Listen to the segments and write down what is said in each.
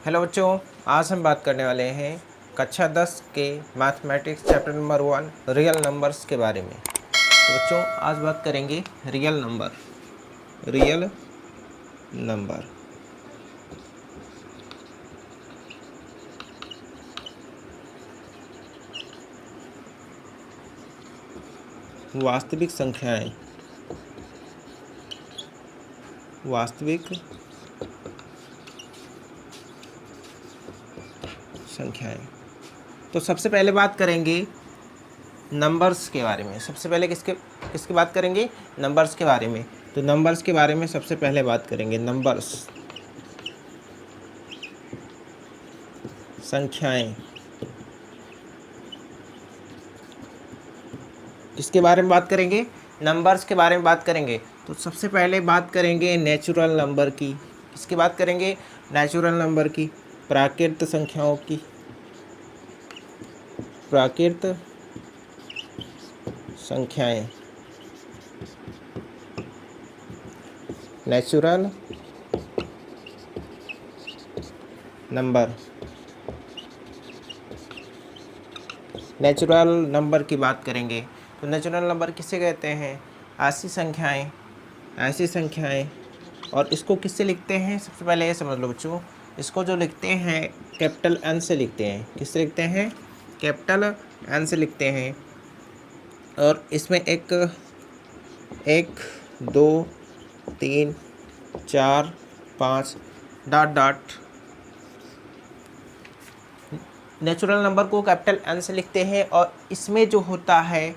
Hello बच्चों, आज हम बात करने वाले हैं कक्षा 10 के mathematics chapter number 1 real numbers के बारे में। तो बच्चों आज बात करेंगे रियल नंबर। वास्तविक संख्याएं तो सबसे पहले बात करेंगे नंबर्स के बारे में। सबसे पहले किसकी बात करेंगे? नंबर्स के बारे में। तो नंबर्स के बारे में सबसे पहले बात करेंगे। नंबर्स संख्याएं। किसके बारे में बात करेंगे? नंबर्स के बारे में बात करेंगे। तो सबसे पहले बात करेंगे नेचुरल नंबर की। किसकी बात करेंगे? नेचुरल नंबर की, प्राकृत संख्याओं की। प्राकृत संख्याएं, नेचुरल नंबर। नेचुरल नंबर की बात करेंगे तो नेचुरल नंबर किसे कहते हैं? ऐसी संख्याएं। और इसको किससे लिखते हैं? सबसे पहले ये समझ लो बच्चों, इसको जो लिखते हैं कैपिटल एन से लिखते हैं। किससे लिखते हैं? कैपिटल एन से लिखते हैं। और इसमें 1 2 3 4 5 डॉट। नेचुरल नंबर को कैपिटल एन से लिखते हैं और इसमें जो होता है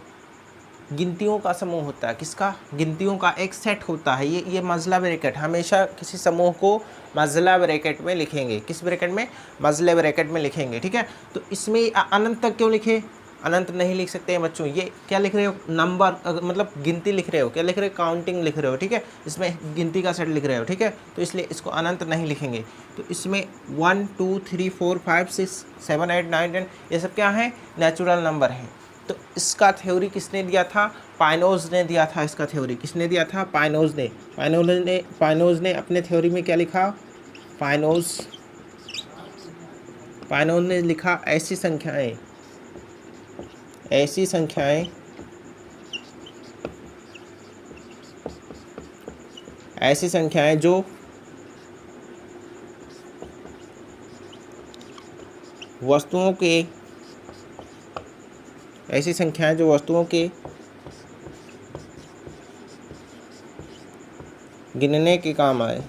गिनतियों का समूह होता है। किसका? गिनतियों का एक सेट होता है। ये मजला ब्रैकेट, हमेशा किसी समूह को मजला ब्रैकेट में लिखेंगे। किस ब्रैकेट में? मजले ब्रैकेट में लिखेंगे। ठीक है, तो इसमें अनंत तक क्यों लिखे? अनंत नहीं लिख सकते हैं बच्चों। ये क्या लिख रहे हो? नंबर, मतलब गिनती लिख रहे हो। क्या लिख रहे हो? काउंटिंग लिख रहे हो। ठीक है, इसमें गिनती का सेट लिख रहे हो। ठीक है, तो इसलिए इसको अनंत नहीं लिखेंगे। तो इसमें 1 2 3 4 5 6 7 8 9 10 ये सब क्या है? नेचुरल नंबर है। तो इसका थ्योरी किसने दिया था? पाइनोज ने दिया था। इसका थ्योरी किसने दिया था? पाइनोज ने अपने थ्योरी में क्या लिखा? पाइनोज ने लिखा ऐसी संख्याएं जो वस्तुओं के गिनने के काम आए।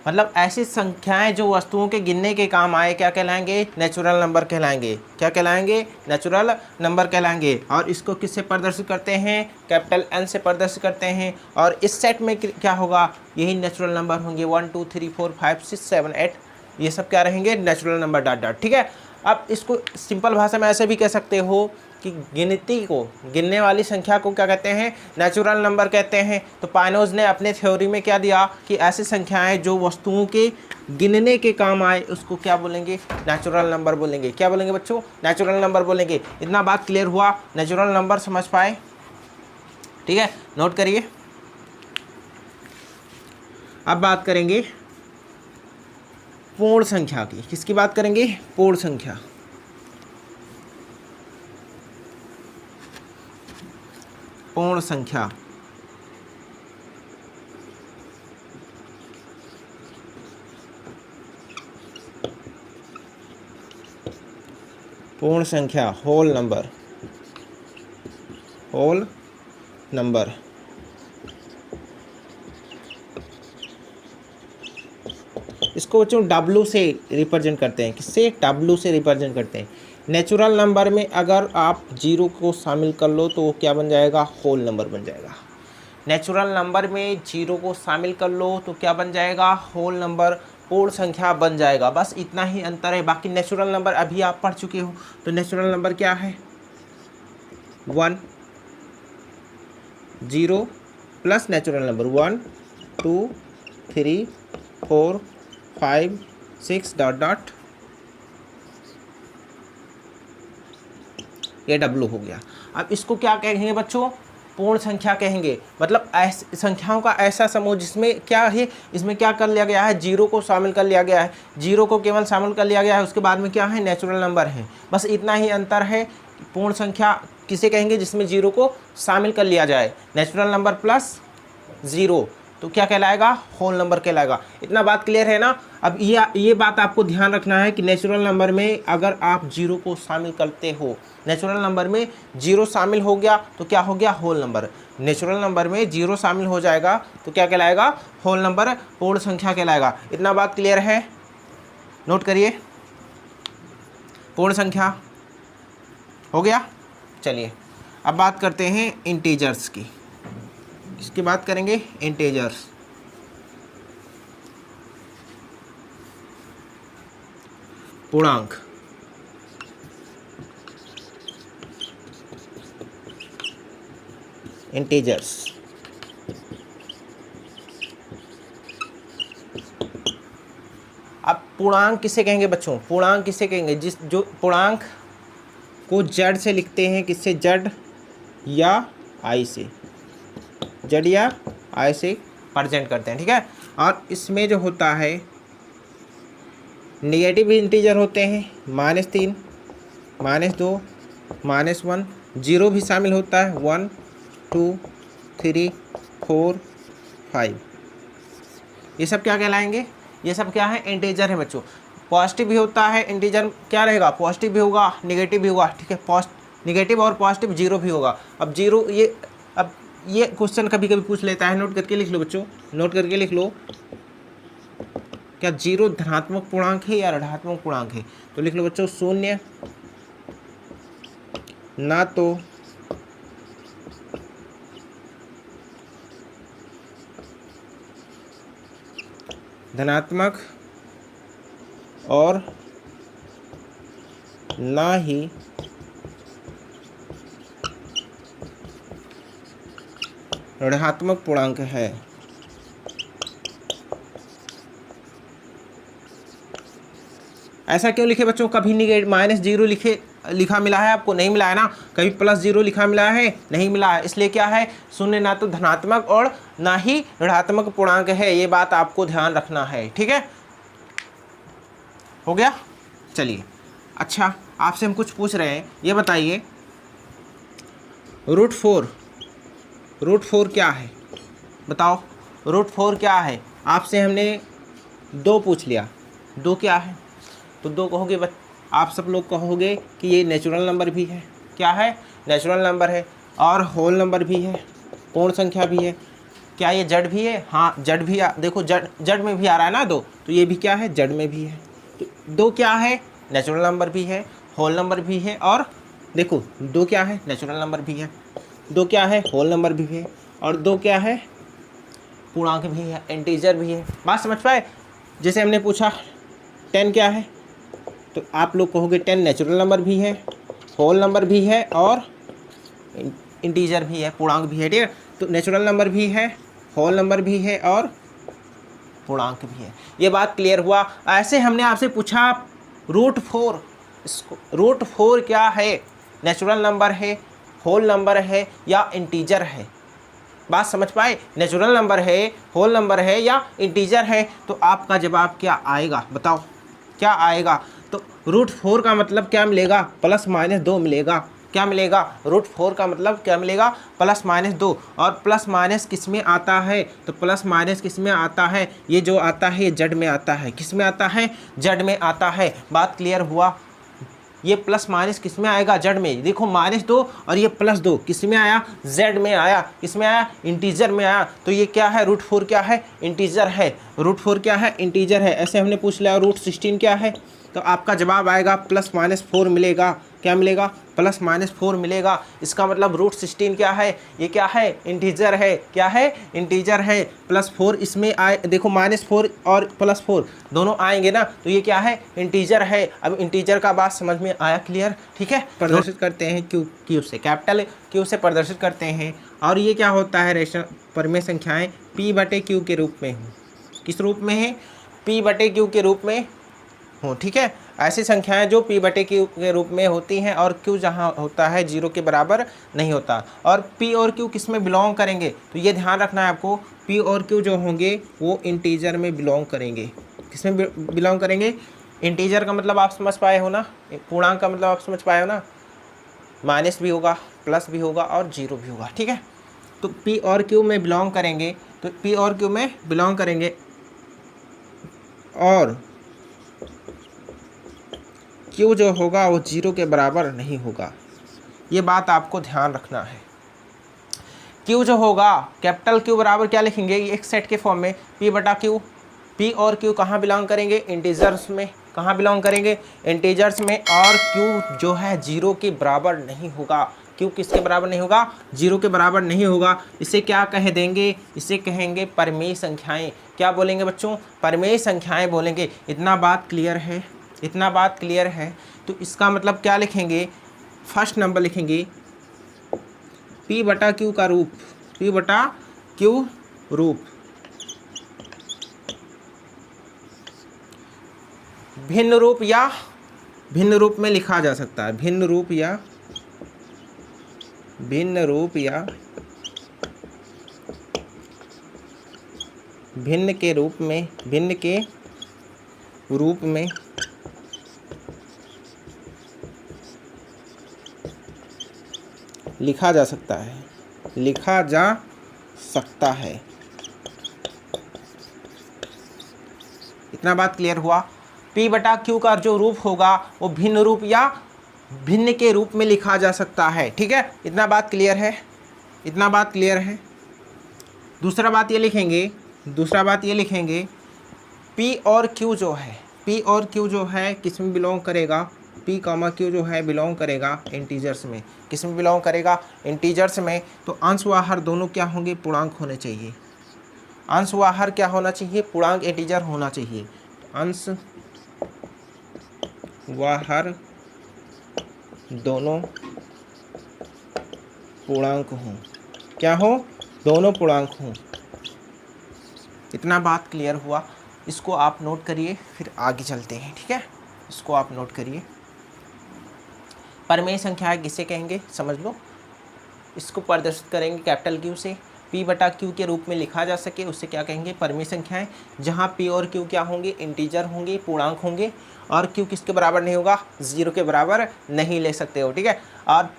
मतलब ऐसी संख्याएं जो वस्तुओं के गिनने के काम आए क्या कहलाएंगे? नेचुरल नंबर कहलाएंगे। क्या कहलाएंगे? नेचुरल नंबर कहलाएंगे। और इसको किससे प्रदर्शित करते हैं? कैपिटल एन से प्रदर्शित करते हैं। और इस सेट में क्या होगा? यही नेचुरल नंबर होंगे। 1 2 3 4 5 6 7 8 ये सब क्या रहेंगे? Natural number dot. ठीक है, अब इसको सिंपल भाषा में ऐसे भी कह सकते हो कि गिनने वाली संख्या को क्या कहते हैं? नेचुरल नंबर कहते हैं। तो पाइनोज ने अपने थ्योरी में क्या दिया कि ऐसी संख्याएं जो वस्तुओं के गिनने के काम आए उसको क्या बोलेंगे? नेचुरल नंबर बोलेंगे। क्या बोलेंगे बच्चों? नेचुरल नंबर बोलेंगे। इतना बात क्लियर हुआ? नेचुरल नंबर समझ पाए? ठीक है, नोट करिए। अब बात करेंगे पूर्ण संख्या की। किसकी बात करेंगे? पूर्ण संख्या। पूर्ण संख्या होल नंबर। इसको बच्चों W से रिप्रेजेंट करते हैं। किससे? W से रिप्रेजेंट करते हैं। नेचुरल नंबर में अगर आप 0 को शामिल कर लो तो वो क्या बन जाएगा? होल नंबर बन जाएगा। नेचुरल नंबर में 0 को शामिल कर लो तो क्या बन जाएगा? होल नंबर, पूर्ण संख्या बन जाएगा। बस इतना ही अंतर है। बाकी नेचुरल नंबर अभी आप पढ़ चुके हो। तो नेचुरल नंबर क्या है? 1 0 प्लस नेचुरल नंबर 1 2 3 4 5 6 डॉट। ये W हो गया। अब इसको क्या कहेंगे बच्चों? पूर्ण संख्या कहेंगे। मतलब ऐसी संख्याओं का ऐसा समूह जिसमें क्या है, इसमें क्या कर लिया गया है, जीरो को शामिल कर लिया गया है, जीरो को केवल शामिल कर लिया गया है, उसके बाद में क्या है, नेचुरल नंबर है। बस इतना ही अंतर है। पूर्ण संख्या किसे कहेंगे, जिसमें जीरो को शामिल कर लिया जाए। नेचुरल नंबर प्लस ज़ीरो तो क्या कहलाएगा, होल नंबर कहलाएगा। इतना बात क्लियर है ना। अब ये बात आपको ध्यान रखना है कि नेचुरल नंबर में अगर आप जीरो को शामिल करते हो, नेचुरल नंबर में जीरो शामिल हो गया तो क्या हो गया, होल नंबर। नेचुरल नंबर में जीरो शामिल हो जाएगा तो क्या कहलाएगा, होल नंबर, पूर्ण संख्या कहलाएगा। इतना बात क्लियर है, नोट करिए। पूर्ण संख्या हो गया। चलिए अब बात करते हैं इंटीजर्स की। इसकी बात करेंगे, इंटीजर्स। पूर्णांक। इंटीजर्स। अब पूर्णांक किसे कहेंगे बच्चों, पूर्णांक किसे कहेंगे, जो पूर्णांक को जड़ से लिखते हैं, किससे, जड़ या आई से, जड़ या आई से प्रेजेंट करते हैं, ठीक है। और इसमें जो होता है नेगेटिव इंटीजर होते हैं, -3, -2, -1, जीरो भी शामिल होता है, 1 2 3 4 5। ये सब क्या कहलाएंगे, ये सब क्या है, इंटीजर है बच्चों। पॉजिटिव भी होता है इंटीजर, क्या रहेगा, पॉजिटिव भी होगा, नेगेटिव भी होगा, ठीक है। नेगेटिव और पॉजिटिव, जीरो भी होगा। अब जीरो ये क्वेश्चन कभी कभी पूछ लेता है, नोट करके लिख लो बच्चों, नोट करके लिख लो। क्या जीरो धनात्मक पूर्णांक है या ऋणात्मक पूर्णांक है, तो लिख लो बच्चों, शून्य ना तो धनात्मक और ना ही ऋणात्मक पूर्णांक है। ऐसा क्यों लिखे बच्चों, कभी -0 लिखा मिला है आपको, नहीं मिला है ना। कभी +0 लिखा मिला है, नहीं मिला है। इसलिए क्या है, शून्य ना तो धनात्मक और ना ही ऋणात्मक पूर्णांक है। ये बात आपको ध्यान रखना है, ठीक है। हो गया। चलिए अच्छा, आपसे हम कुछ पूछ रहे हैं, ये बताइए √4 क्या है, बताओ √4 क्या है। आपसे हमने 2 पूछ लिया, 2 क्या है, तो 2 कहोगे आप सब लोग कहोगे कि ये नेचुरल नंबर भी है, क्या है, नेचुरल नंबर है, और होल नंबर भी है, पूर्ण संख्या भी है। क्या ये जड़ भी है, हाँ जड़ भी देखो जड़ में भी आ रहा है ना 2, तो ये भी क्या है, जड़ में भी है। तो 2 क्या है, नेचुरल नंबर भी है, होल नंबर भी है, और देखो 2 क्या है, नेचुरल नंबर भी है, 2 क्या है, होल नंबर भी है, और 2 क्या है, पूर्णांक भी है, इंटीजर भी है। बात समझ पाए। जैसे हमने पूछा 10 क्या है, तो आप लोग कहोगे 10 नेचुरल नंबर भी है, होल नंबर भी है, और इंटीजर भी है, पूर्णांक भी है, ठीक है। तो नेचुरल नंबर भी है, होल नंबर भी है, और पूर्णांक भी है। ये बात क्लियर हुआ। ऐसे हमने आपसे पूछा √4, इसको √4 क्या है, नेचुरल नंबर है, होल नंबर है, या इंटीजर है। बात समझ पाए, नेचुरल नंबर है, होल नंबर है, या इंटीजर है, तो आपका जवाब क्या आएगा, बताओ क्या आएगा। तो √4 का मतलब क्या मिलेगा, +-2 मिलेगा। क्या मिलेगा, √4 का मतलब क्या मिलेगा, +-2। और प्लस माइनस किस में आता है, तो प्लस माइनस किस में आता है, ये जो आता है ये जड़ में आता है। किस में आता है, जड़ में आता है। बात क्लियर हुआ। ये प्लस माइनस किस में आएगा, जड़ में। देखो -2 और ये +2 किस में आया, जेड में आया। किस में आया, इंटीजर में आया। तो ये क्या है, √4 क्या है, इंटीजर है। √4 क्या है, इंटीजर है। ऐसे हमने पूछ लिया √16 क्या है, तो आपका जवाब आएगा +-4 मिलेगा। क्या मिलेगा, +-4 मिलेगा। इसका मतलब √16 क्या है, ये क्या है, इंटीजर है। क्या है, इंटीजर है। +4 इसमें आए, देखो -4 और +4 दोनों आएंगे ना, तो ये क्या है, इंटीजर है। अब इंटीजर का बात समझ में आया, क्लियर, ठीक है। प्रदर्शित करते हैं क्यू से, कैपिटल क्यू से प्रदर्शित करते हैं। और ये क्या होता है, रेशनल परिमेय संख्याएं P/Q के रूप में हो। किस रूप में है, P/Q के रूप में हो, ठीक है। ऐसी संख्याएं जो p बटे q के रूप में होती हैं और q जहां होता है 0 के बराबर नहीं होता। और p और q किस में बिलोंग करेंगे, तो ये ध्यान रखना है आपको, p और q जो होंगे वो इंटीजर में बिलोंग करेंगे। किस में बिलोंग करेंगे, इंटीजर का मतलब आप समझ पाए हो ना, पूर्णांक का मतलब आप समझ पाए हो ना, माइनस भी होगा, प्लस भी होगा और 0 भी होगा, ठीक है। तो p और q में बिलोंग करेंगे, तो p और q में बिलोंग करेंगे और q जो होगा वो 0 के बराबर नहीं होगा। ये बात आपको ध्यान रखना है। q जो होगा कैपिटल Q बराबर क्या लिखेंगे, ये एक सेट के फॉर्म में p बटा q। p और q कहाँ बिलोंग करेंगे, इंटीजर्स में। कहाँ बिलोंग करेंगे, इंटीजर्स में। और q जो है 0 के बराबर नहीं होगा। q किसके बराबर नहीं होगा, 0 के बराबर नहीं होगा। इसे क्या कह देंगे, इसे कहेंगे परिमेय संख्याएं। क्या बोलेंगे बच्चों, परिमेय संख्याएं बोलेंगे। इतना बात क्लियर है, इतना बात क्लियर है। तो इसका मतलब क्या लिखेंगे, फर्स्ट नंबर लिखेंगे p बटा q का रूप, p बटा q रूप भिन्न रूप या भिन्न रूप में लिखा जा सकता है, भिन्न रूप या भिन्न रूप या भिन्न के रूप में, भिन्न के रूप में लिखा जा सकता है, लिखा जा सकता है। इतना बात क्लियर हुआ। p बटा q का जो रूप होगा वो भिन्न रूप या भिन्न के रूप में लिखा जा सकता है, ठीक है। इतना बात क्लियर है, इतना बात क्लियर है। दूसरा बात ये लिखेंगे, दूसरा बात ये लिखेंगे p और q जो है, p और q जो है किस में बिलोंग करेगा, p कामा q जो है बिलोंग करेगा इंटीजर्स में। किस में बिलोंग करेगा, इंटीजर्स में। तो अंश व हर दोनों क्या होंगे, पूर्णांक होने चाहिए। अंश व हर क्या होना चाहिए, पूर्णांक इंटीजर होना चाहिए। अंश व हर दोनों पूर्णांक हों, क्या हो, दोनों पूर्णांक हों। इतना बात क्लियर हुआ। इसको आप नोट करिए, फिर आगे चलते हैं, ठीक है। इसको आप नोट करिए। परिमेय संख्या किसे कहेंगे, समझ लो। इसको प्रदर्शित करेंगे कैपिटल Q से, p बटा q के रूप में लिखा जा सके उससे क्या कहेंगे, परिमेय संख्याएं। जहां p और q क्या होंगे, इंटीजर होंगे, पूर्णांक होंगे। और q किसके बराबर नहीं होगा, 0 के बराबर नहीं ले सकते हो, ठीक है। और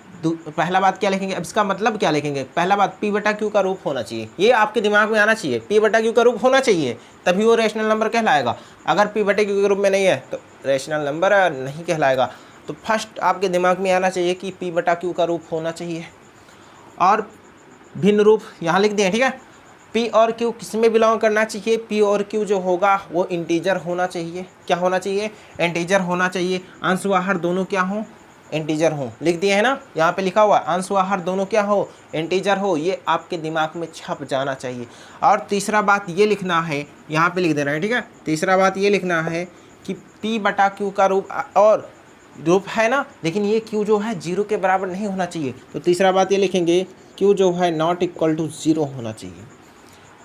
पहला बात क्या लिखेंगे, अब इसका मतलब क्या लिखेंगे, पहला बात p बटा q का रूप होना चाहिए। ये आपके दिमाग में आना चाहिए, p बटा q का रूप होना चाहिए, तभी वो रैशनल नंबर कहलाएगा। अगर p बटे q के रूप में नहीं है तो रैशनल नंबर नहीं कहलाएगा। तो फर्स्ट आपके दिमाग में आना चाहिए कि p बटा q का रूप होना चाहिए। और भिन्न रूप यहाँ लिख दिए, ठीक है। p और q किस में बिलोंग करना चाहिए, p और q जो होगा वो इंटीजर होना चाहिए। क्या होना चाहिए, इंटीजर होना चाहिए। अंश व हर दोनों क्या हो, इंटीजर हो। लिख दिए है ना, यहाँ पे लिखा हुआ अंश व हर दोनों क्या हो, इंटीजर हो। ये आपके दिमाग में छप जाना चाहिए। और तीसरा बात ये लिखना है, यहाँ पे लिख देना है, ठीक है। तीसरा बात ये लिखना है कि p बटा q का रूप और रूप है ना, लेकिन ये q जो है 0 के बराबर नहीं होना चाहिए। तो तीसरा बात ये लिखेंगे q जो है नॉट इक्वल टू 0 होना चाहिए।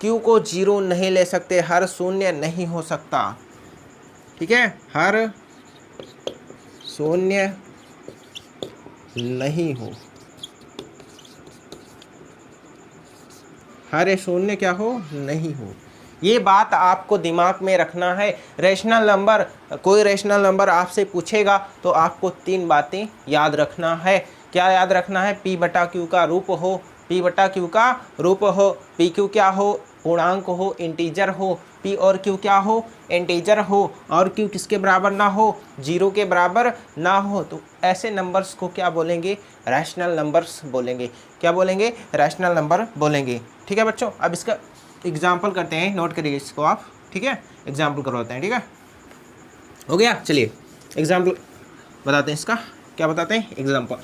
q को 0 नहीं ले सकते, हर शून्य नहीं हो सकता, ठीक है। हर शून्य नहीं हो, हर शून्य क्या हो, नहीं हो। ये बात आपको दिमाग में रखना है। रैशनल नंबर, कोई रैशनल नंबर आपसे पूछेगा तो आपको 3 बातें याद रखना है। क्या याद रखना है, p बटा q का रूप हो, p बटा q का रूप हो, p q क्या हो, पूर्णांक हो, इंटीजर हो। p और q क्या हो, इंटीजर हो। और q किसके बराबर ना हो, 0 के बराबर ना हो। तो ऐसे नंबर्स को क्या बोलेंगे, रैशनल नंबर्स बोलेंगे। क्या बोलेंगे, रैशनल नंबर बोलेंगे, ठीक है बच्चों। अब इसका एग्जाम्पल करते हैं, नोट करिए इसको आप, ठीक है। एग्जाम्पल करवाते हैं, ठीक है, हो गया। चलिए एग्जाम्पल बताते हैं, इसका क्या बताते हैं, एग्जाम्पल।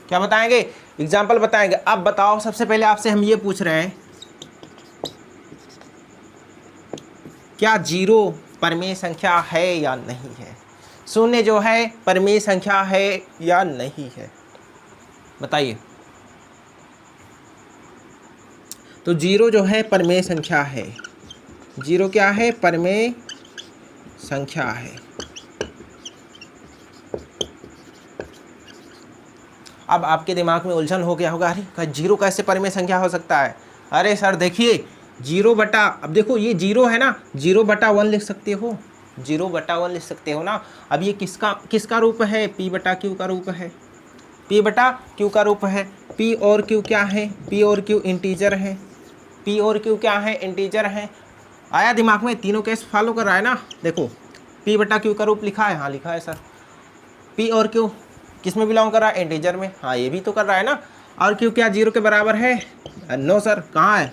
क्या बताएंगे, एग्जाम्पल बताएंगे। अब बताओ, सबसे पहले आपसे हम ये पूछ रहे हैं, क्या 0 परिमेय संख्या है या नहीं है, शून्य जो है परिमेय संख्या है या नहीं है, बताइए। तो जीरो जो है परमेय संख्या है, जीरो क्या है, परमेय संख्या है। अब आपके दिमाग में उलझन हो गया होगा, अरे जीरो कैसे परमेय संख्या हो सकता है। अरे सर देखिए, जीरो बटा, अब देखो ये जीरो है ना, जीरो बटा वन लिख सकते हो, जीरो बटा वन लिख सकते हो ना। अब ये किसका रूप है, पी बटा क्यू का रूप है, पी बटा क्यू का रूप है। पी और क्यू क्या है, पी और क्यू इंटीजर है, पी और क्यू क्या है, इंटीजर है। आया दिमाग में, तीनों केस फॉलो कर रहा है ना। देखो पी बटा क्यू का रूप लिखा है, हाँ लिखा है सर। पी और क्यू किस में बिलोंग कर रहा है, इंटीजर में, हाँ ये भी तो कर रहा है ना। और क्यू क्या जीरो के बराबर है, नो सर, कहाँ है,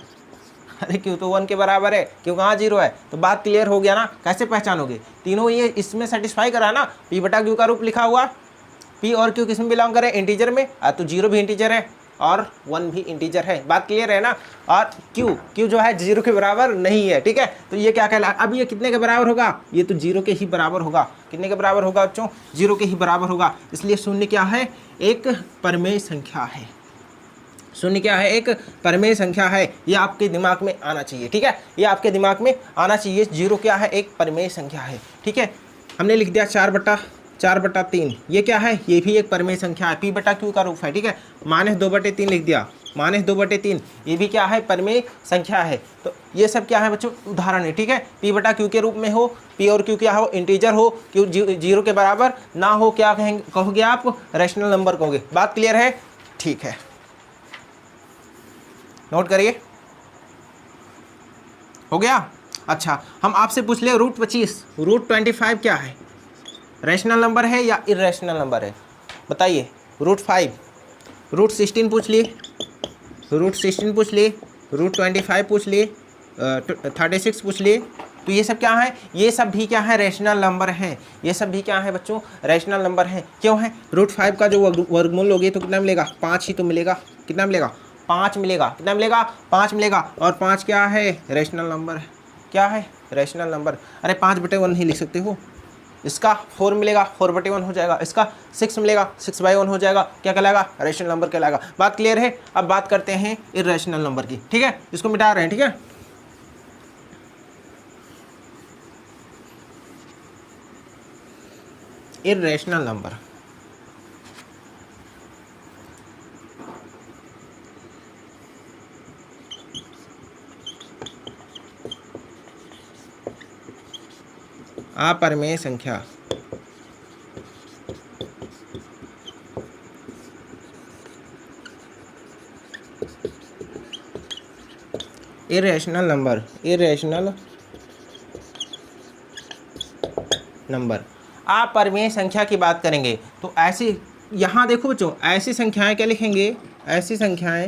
अरे क्यू तो वन के बराबर है, क्यों कहाँ जीरो है। तो बात क्लियर हो गया ना, कैसे पहचानोगे, तीनों ये इसमें सेटिस्फाई करा ना। पी बटा क्यू का रूप लिखा हुआ, पी और क्यू किस में बिलोंग करे, इंटीजर में, तो जीरो भी इंटीजर है और वन भी इंटीजर है, बात क्लियर है ना। और क्यू जो है जीरो के बराबर नहीं है, ठीक है। तो ये क्या कहला, अब ये कितने के बराबर होगा, ये तो जीरो के ही बराबर होगा। कितने के बराबर होगा बच्चों, जीरो के ही बराबर होगा। इसलिए शून्य क्या है, एक परमेय संख्या है। शून्य क्या है, एक परमेय संख्या है। ये आपके दिमाग में आना चाहिए, ठीक है, ये आपके दिमाग में आना चाहिए। जीरो क्या है, एक परमेय संख्या है, ठीक है। हमने लिख दिया 4/3, ये क्या है, ये भी एक परमेय संख्या है, पी बटा क्यू का रूप है, ठीक है। -2/3 लिख दिया, -2/3, ये भी क्या है, परमेय संख्या है। तो ये सब क्या है बच्चों, उदाहरण है, ठीक है। पी बटा क्यू के रूप में हो, पी और क्यू क्या हो, इंटीजर हो, क्यू जीरो के बराबर ना हो, क्या कहोगे आप, रैशनल नंबर कहोगे। बात क्लियर है, ठीक है, नोट करिए, हो गया। अच्छा, हम आपसे पूछ ले √25, √25 क्या है, रैशनल नंबर है या इरेशनल नंबर है, बताइए। √5, √16 पूछ लिए, √16 पूछ लिए, √25 पूछ लिए, 36 पूछ लिए। तो ये सब क्या है, ये सब भी क्या है, रैशनल नंबर है। ये सब भी क्या है बच्चों, रैशनल नंबर है। क्यों है, √5 का जो वर्गमूल लोगे तो कितना मिलेगा, 5 ही तो मिलेगा। कितना मिलेगा, 5 मिलेगा। कितना मिलेगा, 5 मिलेगा। और 5 क्या है, रैशनल नंबर है। क्या है, रैशनल नंबर। अरे 5/1 नहीं लिख सकते हो, इसका 4 मिलेगा, 4/1 हो जाएगा। इसका 6 मिलेगा, 6/1 हो जाएगा। क्या कहलाएगा, रैशनल नंबर कहलाएगा। बात क्लियर है। अब बात करते हैं इरेशनल नंबर की, ठीक है, इसको मिटा रहे हैं, ठीक है। इरेशनल नंबर, अपरमेय संख्या, इरेशनल नंबर, इरेशनल नंबर। अपरमेय संख्या की बात करेंगे तो ऐसी, यहाँ देखो बच्चों, ऐसी संख्याएं क्या लिखेंगे, ऐसी संख्याएं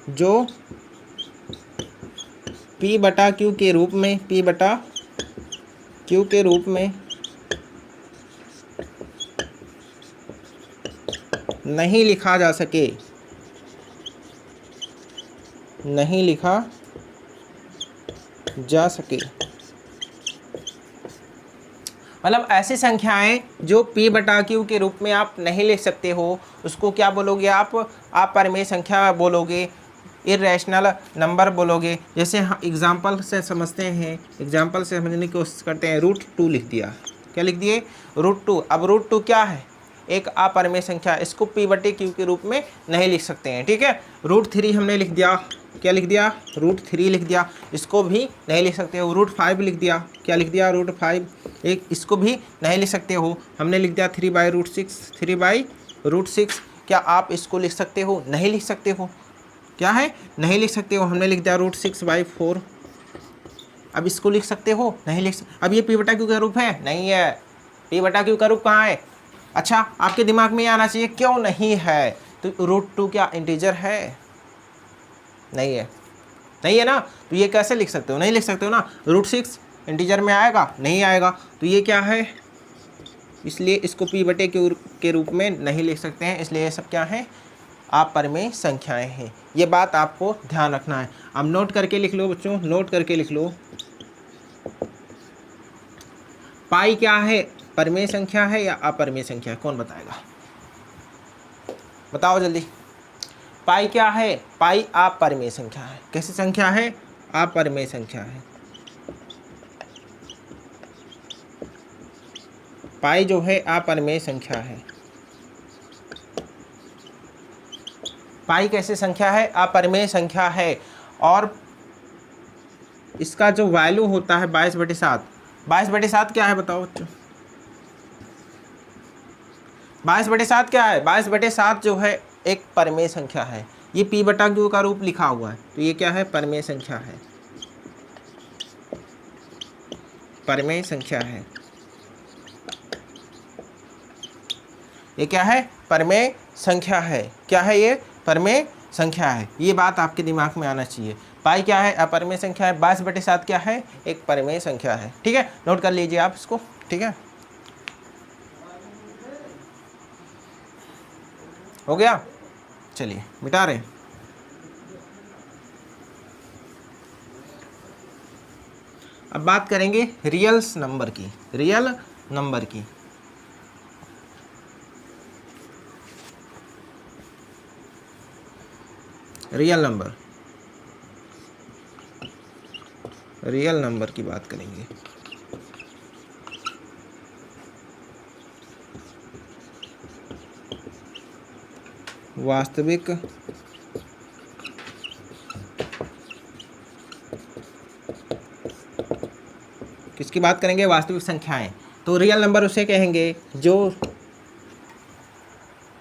जो P बटा Q के रूप में, P बटा Q के रूप में नहीं लिखा जा सके, नहीं लिखा जा सके। मतलब ऐसी संख्याएं जो P बटा Q के रूप में आप नहीं लिख सकते हो, उसको क्या बोलोगे आप अपरमेय संख्या बोलोगे, इरेशनल नंबर बोलोगे। जैसे एग्जाम्पल से समझते हैं, एग्जाम्पल से समझने की कोशिश करते हैं। √2 लिख दिया, क्या लिख दिए, √2। अब √2 क्या है, एक अपरमेय संख्या, इसको P बटे Q के रूप में नहीं लिख सकते हैं, ठीक है। √3 हमने लिख दिया, क्या लिख दिया, √3 लिख दिया, इसको भी नहीं लिख सकते हो। √5 लिख दिया, क्या लिख दिया, √5, एक इसको भी नहीं लिख सकते हो। हमने लिख दिया 3/√6, 3/√6, क्या आप इसको लिख सकते हो, नहीं लिख सकते हो। क्या है, नहीं लिख सकते हो। हमने लिख दिया √6/4, अब इसको लिख सकते हो, नहीं लिख सकते। अब ये P बटा Q का रूप है, नहीं है। P बटा Q का रूप कहाँ है, अच्छा आपके दिमाग में ये आना चाहिए, क्यों नहीं है। तो √2 क्या इंटीजर है, नहीं है, नहीं है ना। तो ये कैसे लिख सकते हो, नहीं लिख सकते हो ना। √6 इंटीजर में आएगा, नहीं आएगा। तो ये क्या है, इसलिए इसको P बटे Q के रूप में नहीं लिख सकते हैं। इसलिए ये सब क्या है, अपरमेय संख्याएं हैं। ये बात आपको ध्यान रखना है। अब नोट करके लिख लो बच्चों, नोट करके लिख लो। पाई क्या है, परमेय संख्या है या अपरमेय संख्या है, कौन बताएगा। बताओ जल्दी। पाई क्या है? पाई अपरिमेय संख्या है। कैसी संख्या है? अपरिमेय संख्या है। पाई जो है अपरिमेय संख्या है। पाई कैसी संख्या है? अपरिमेय संख्या है। और इसका जो वैल्यू होता है 22/7। 22/7 क्या है बताओ बच्चों? 22/7 क्या है? 22/7 जो है एक परिमेय संख्या है। ये p/q का रूप लिखा हुआ है, तो ये क्या है? परिमेय संख्या है। परिमेय संख्या है। ये क्या है? परिमेय संख्या है। क्या है ये? परिमेय संख्या है। ये बात आपके दिमाग में आना चाहिए। पाई क्या है? अपरिमेय संख्या है। 22/7 क्या है? एक परिमेय संख्या है। ठीक है, नोट कर लीजिए आप इसको। ठीक है, हो गया? चलिए मिटा रहे हैं। अब बात करेंगे रियल नंबर की। रियल नंबर की। रियल नंबर, रियल नंबर की बात करेंगे। वास्तविक किसकी बात करेंगे? वास्तविक संख्याएं। तो रियल नंबर उसे कहेंगे जो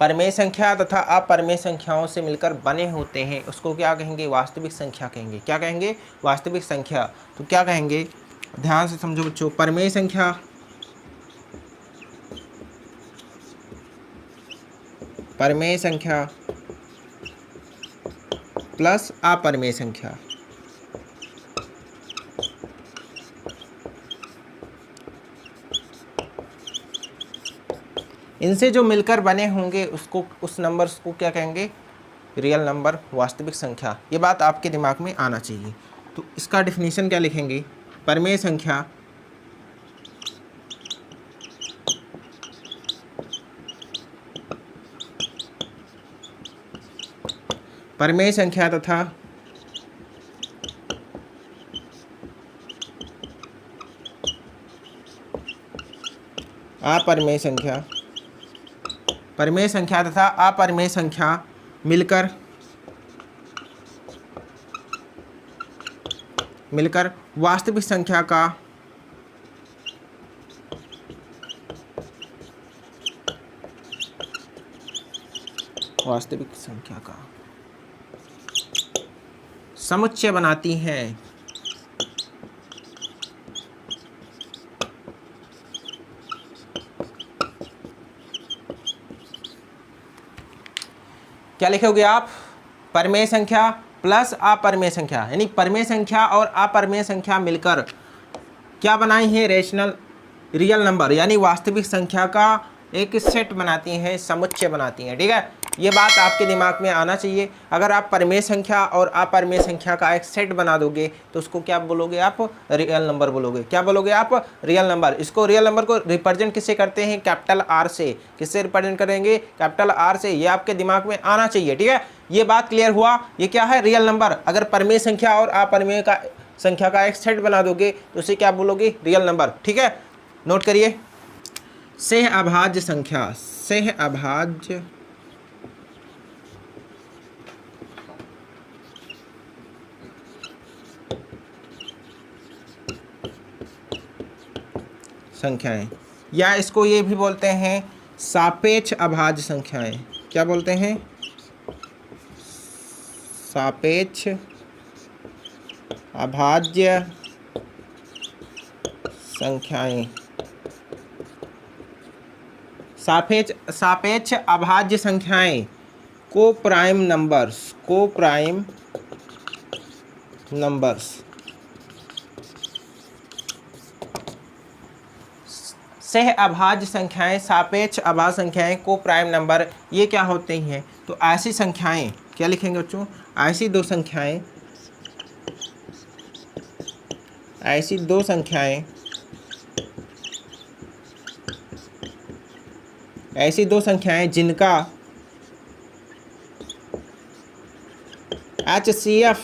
परिमेय संख्या तथा अपरिमेय संख्याओं से मिलकर बने होते हैं, उसको क्या कहेंगे? वास्तविक संख्या कहेंगे। क्या कहेंगे? वास्तविक संख्या। तो क्या कहेंगे? ध्यान से समझो बच्चों। परिमेय संख्या, परिमेय संख्या प्लस अपरिमेय संख्या। इनसे जो मिलकर बने होंगे उसको, उस नंबर्स को क्या कहेंगे? रियल नंबर, वास्तविक संख्या। ये बात आपके दिमाग में आना चाहिए। तो इसका डेफिनेशन क्या लिखेंगे? परिमेय संख्या परिमेय संख्या तथा अपरिमेय संख्या, परिमेय संख्या तथा अपरिमेय संख्या मिलकर वास्तविक संख्या का समुच्चय बनाती हैं। क्या लिखोगे आप? परिमेय संख्या प्लस अपरिमेय संख्या, यानी परिमेय संख्या और अपरिमेय संख्या मिलकर क्या बनाई है? रेशनल रियल नंबर, यानी वास्तविक संख्या का एक सेट बनाती हैं, समुच्चय बनाती हैं। ठीक है, ये बात आपके दिमाग में आना चाहिए। अगर आप परिमेय संख्या और अपरिमेय संख्या का एक सेट बना दोगे तो उसको क्या बोलोगे आप? रियल नंबर बोलोगे। क्या बोलोगे आप? Real number. इसको रियल नंबर को रिप्रेजेंट किससे करते हैं? कैपिटल आर से। किससे रिप्रेजेंट करेंगे? कैपिटल आर से। ये आपके दिमाग में आना चाहिए। ठीक है, ये बात क्लियर हुआ? ये क्या है? Real number. अगर परिमेय संख्या और अपरिमेय का संख्या का एक सेट बना दोगे तो उसे क्या बोलोगे? Real number. ठीक है, नोट करिए। सेह अभाज्य संख्या, सेह अभाज्य संख्याएं, या इसको ये भी बोलते हैं सापेक्ष अभाज्य संख्याएं। क्या बोलते हैं? सापेक्ष अभाज्य संख्याएं। सापेक्ष अभाज्य संख्याएं को प्राइम नंबर्स, को प्राइम नंबर्स। सह अभाज्य संख्याएं, सापेक्ष अभाज्य संख्याएं, को प्राइम नंबर, ये क्या होते हैं? तो ऐसी संख्याएं, क्या लिखेंगे बच्चों? ऐसी दो संख्याएं, ऐसी दो संख्याएं, ऐसी दो संख्याएं जिनका HCF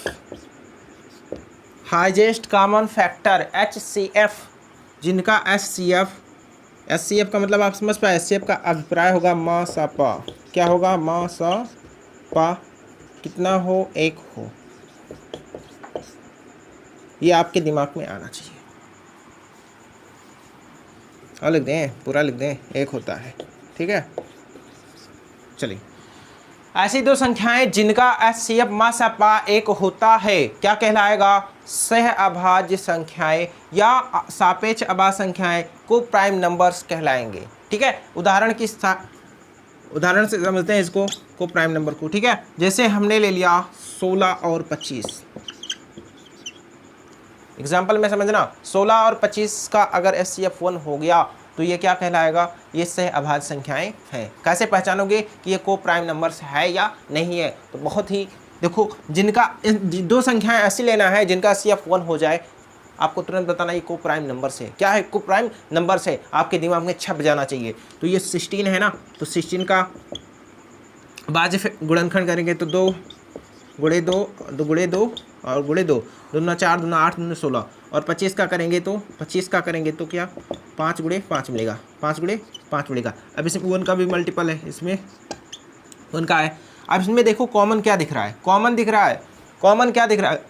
highest common factor, HCF जिनका SCF का मतलब आप समझ पाए, SCF का अभिप्राय होगा म स प, क्या होगा म स प, कितना हो, 1 हो। ये आपके दिमाग में आना चाहिए। और लिख दें, पूरा लिख दें, 1 होता है, ठीक है। चलिए, ऐसी दो संख्याएं जिनका HCF म स प 1 होता है क्या कहलाएगा? सह अभाज्य संख्याएं या सापेक्ष अभाज्य संख्याएं को प्राइम नंबर्स कहलाएंगे, ठीक है। उदाहरण से समझते हैं इसको, को प्राइम नंबर को, ठीक है। जैसे हमने ले लिया 16 और 25, एग्जाम्पल में समझना, 16 और 25 का अगर HCF 1 हो गया तो ये क्या कहलाएगा? ये सह अभाज्य संख्याएं हैं। कैसे पहचानोगे कि ये को प्राइम नंबर्स है या नहीं है? तो बहुत ही देखो, जिनका दो संख्याएं ऐसी लेना है जिनका HCF 1 हो जाए, आपको तुरंत बताना ये को प्राइम नंबर से क्या है, को प्राइम नंबर से आपके दिमाग में छप जाना चाहिए। तो ये 16 है ना, तो 16 का भाज्य गुणनखंड करेंगे तो 2 गुणे 2, 2 गुणे 2 और गुणे 2, 2 दूना 4, 2 दूना 8, 2 दूना 16। और 25 का करेंगे तो क्या 5 गुणे 5 मिलेगा, 5 गुणे 5 मिलेगा। अब इसमें 1 का भी मल्टीपल है, इसमें 1 का है। अब इसमें देखो कॉमन क्या दिख रहा है, कॉमन क्या दिख रहा है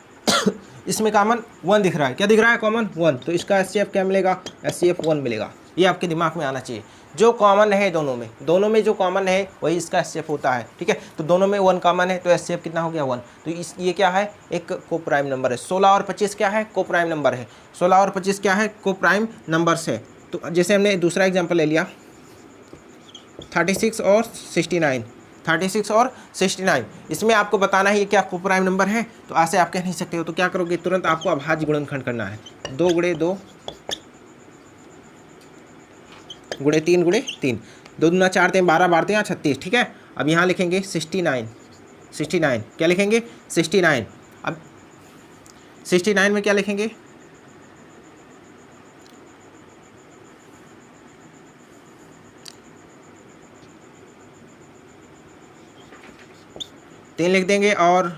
इसमें कॉमन 1 दिख रहा है, क्या दिख रहा है? कॉमन 1। तो इसका HCF क्या मिलेगा? HCF 1 मिलेगा। ये आपके दिमाग में आना चाहिए। जो कॉमन है दोनों में जो कॉमन है वही इसका HCF होता है, ठीक है। तो दोनों में 1 कॉमन है तो HCF कितना हो गया? 1। तो ये क्या है? एक को प्राइम नंबर है। 16 और 25 क्या है? को प्राइम नंबर है। 16 और 25 क्या है? को प्राइम नंबर्स है। तो जैसे हमने दूसरा एग्जाम्पल ले लिया 36 और 69, इसमें आपको बताना है ये क्या को प्राइम नंबर है। तो ऐसे आप कह नहीं सकते हो, तो क्या करोगे? तुरंत आपको अभाज्य गुणनखंड करना है। 2 गुणे 2 गुणे 3 गुणे 3, 2 दूना 4, 3 12, 12 यहाँ 36, ठीक है। अब यहाँ लिखेंगे 69, क्या लिखेंगे? 69। अब 69 में क्या लिखेंगे? तीन लिख देंगे और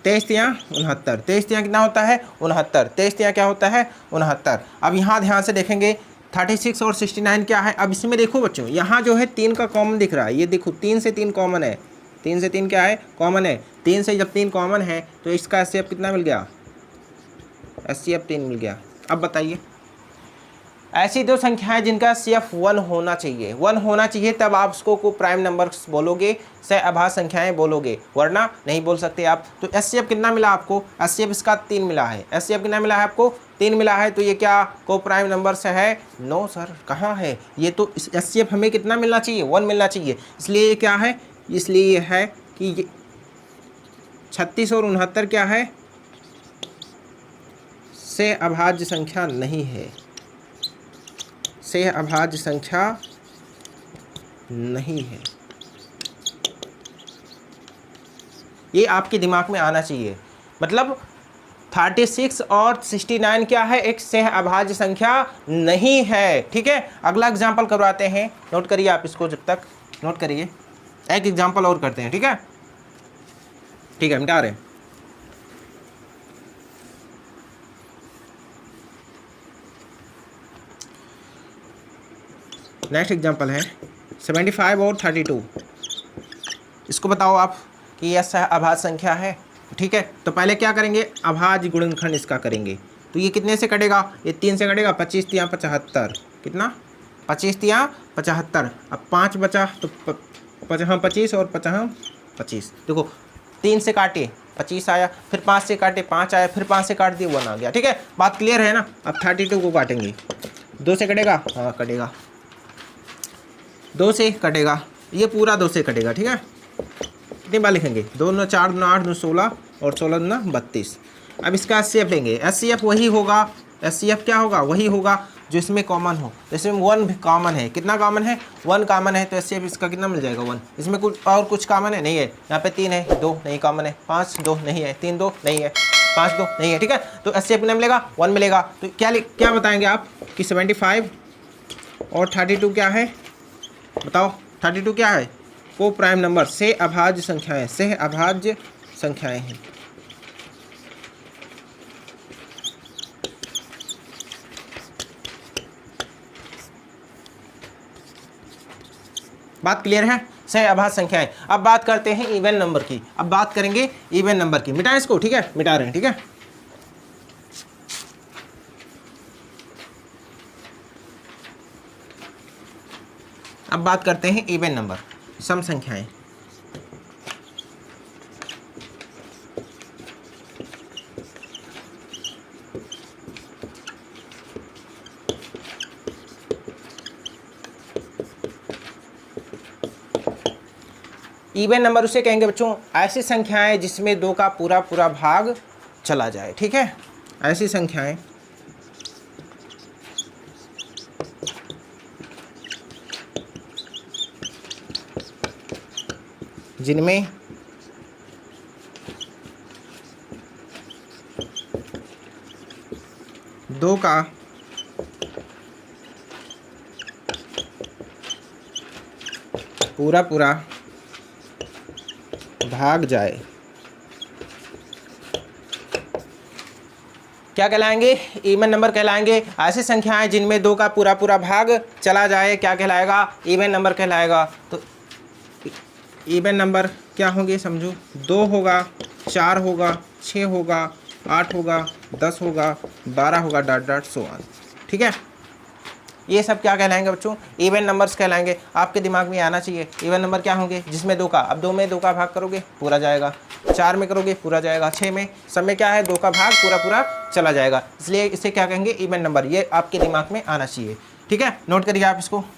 23 तियाँ 69, 23 तियाँ कितना होता है? 69, 23 तियाँ क्या होता है? 69। अब यहाँ ध्यान से देखेंगे 36 और 69 क्या है। अब इसमें देखो बच्चों, यहाँ जो है 3 का कॉमन दिख रहा है, ये देखो 3 से 3 कॉमन है, 3 से 3 क्या है? कॉमन है। 3 से जब 3 कॉमन है तो इसका HCF कितना मिल गया? HCF 3 मिल गया। अब बताइए, ऐसी दो संख्याएं जिनका HCF 1 होना चाहिए, तब आप उसको को प्राइम नंबर्स बोलोगे, सह अभाज्य संख्याएं बोलोगे, वरना नहीं बोल सकते आप। तो HCF कितना मिला आपको? HCF इसका 3 मिला है। HCF कितना मिला है आपको? 3 मिला है। तो ये क्या को प्राइम नंबर से है? नो सर, कहाँ है ये? तो HCF हमें कितना मिलना चाहिए? 1 मिलना चाहिए। इसलिए ये क्या है? इसलिए ये है कि ये 36 और 69 क्या है? सह अभाज्य संख्या नहीं है, सह अभाज्य संख्या नहीं है। ये आपके दिमाग में आना चाहिए। मतलब 36 और 69 क्या है? एक सह अभाज्य संख्या नहीं है, ठीक है। अगला एग्जाम्पल करवाते हैं, नोट करिए आप इसको, जब तक नोट करिए। एक एग्जाम्पल और करते हैं, ठीक है, मिटा रहे हैं। नेक्स्ट एग्जाम्पल है 75 और 32। इसको बताओ आप कि यह सह अभाज्य संख्या है, ठीक है। तो पहले क्या करेंगे? अभाज्य गुणनखंड इसका करेंगे। तो ये कितने से कटेगा? ये 3 से कटेगा। 25 तियाँ 75, कितना? 25 तियाँ 75। अब 5 बचा तो 25 और 25। देखो 3 से काटे 25 आया, फिर 5 से काटे 5 आया, फिर 5 से काट दिए 1 आ गया, ठीक है। बात क्लियर है ना? अब 32 को काटेंगे, 2 से कटेगा, हाँ कटेगा, 2 से कटेगा, ये पूरा 2 से कटेगा, ठीक है। कितनी बार लिखेंगे? 2 दूना 4, 2 दूना 8, 2 16 और 16 दूना 32। अब इसका HCF लेंगे। HCF वही होगा, HCF क्या होगा? वही होगा जो इसमें कॉमन हो। इसमें 1 भी कॉमन है। कितना कॉमन है? 1 कॉमन है। तो HCF इसका कितना मिल जाएगा? 1। इसमें कुछ कॉमन है? नहीं है। यहाँ पे 3 है, 2 नहीं कॉमन है, 5 2 नहीं है, 3 2 नहीं है, 5 2 नहीं है, ठीक है। तो HCF कितना मिलेगा? 1 मिलेगा। तो क्या बताएंगे आप कि 75 और 32 क्या है? बताओ 32 क्या है? को प्राइम नंबर, से अभाज्य संख्याएं, से अभाज्य संख्याएं हैं। बात क्लियर है? सही अभाज्य संख्याएं। अब बात करते हैं इवन नंबर की। अब बात करेंगे इवन नंबर की। मिटाएं इसको, ठीक है, मिटा रहे हैं, ठीक है। अब बात करते हैं इवन नंबर, सम संख्याएं। इवन नंबर उसे कहेंगे बच्चों ऐसी संख्याएं जिसमें 2 का पूरा पूरा भाग चला जाए, ठीक है। ऐसी संख्याएं जिनमें 2 का पूरा पूरा भाग जाए, क्या कहलाएंगे? इवन नंबर कहलाएंगे। ऐसी संख्याएं जिनमें 2 का पूरा पूरा भाग चला जाए क्या कहलाएगा? इवन नंबर कहलाएगा। तो इवन नंबर क्या होंगे समझो, 2 होगा, 4 होगा, 6 होगा, 8 होगा, 10 होगा, 12 होगा, डॉट डॉट सो ऑन, ठीक है। ये सब क्या कहलाएंगे बच्चों? इवन नंबर्स कहलाएंगे। आपके दिमाग में आना चाहिए इवन नंबर क्या होंगे? जिसमें 2 का, अब 2 में 2 का भाग करोगे पूरा जाएगा, 4 में करोगे पूरा जाएगा, 6 में, सब में क्या है 2 का भाग पूरा पूरा चला जाएगा, इसलिए इसे क्या कहेंगे? Even number. ये आपके दिमाग में आना चाहिए, ठीक है। नोट करिए आप इसको।